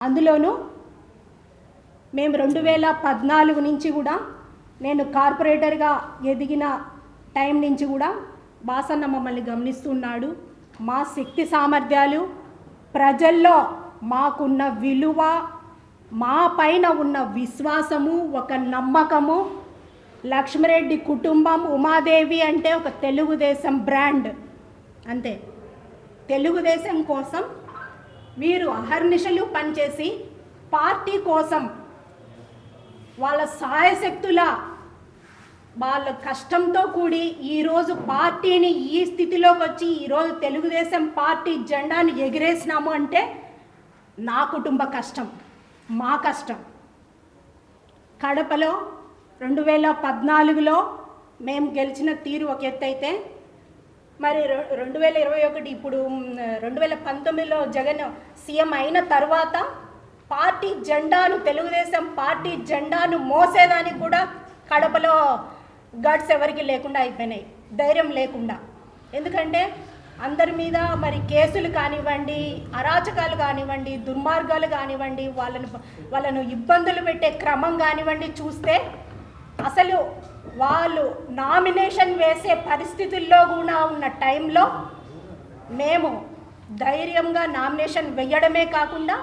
అందులోనూ మేము 2014 నుంచి కూడా నేను కార్పొరేటర్గా ఎదిగిన టైం నుంచి కూడా బాసన్న మమ్మల్ని గమనిస్తున్నాడు. మా శక్తి సామర్థ్యాలు, ప్రజల్లో మాకున్న విలువ, మా పైన ఉన్న విశ్వాసము, ఒక నమ్మకము, లక్ష్మిరెడ్డి కుటుంబం, ఉమాదేవి అంటే ఒక తెలుగుదేశం బ్రాండ్ అంతే. తెలుగుదేశం కోసం వీరు అహర్నిశలు పనిచేసి పార్టీ కోసం వాళ్ళ సాయశక్తుల వాళ్ళ కష్టంతో కూడి ఈరోజు పార్టీని ఈ స్థితిలోకి వచ్చి ఈరోజు తెలుగుదేశం పార్టీ జెండాను ఎగిరేసినాము అంటే నా కుటుంబ కష్టం, మా కష్టం. కడపలో 2014లో మేము గెలిచిన తీరు ఒక ఎత్తు అయితే, మరి 2021 ఇప్పుడు 2019లో జగన్ సీఎం అయిన తర్వాత పార్టీ జెండాను, తెలుగుదేశం పార్టీ జెండాను మోసేదానికి కూడా కడపలో గట్స్ ఎవరికి లేకుండా అయిపోయినాయి, ధైర్యం లేకుండా. ఎందుకంటే అందరి మీద మరి కేసులు కానివ్వండి, అరాచకాలు కానివ్వండి, దుర్మార్గాలు కానివ్వండి, వాళ్ళను ఇబ్బందులు పెట్టే క్రమం కానివ్వండి చూస్తే అసలు వాళ్ళు నామినేషన్ వేసే పరిస్థితుల్లో కూడా ఉన్న టైంలో మేము ధైర్యంగా నామినేషన్ వేయడమే కాకుండా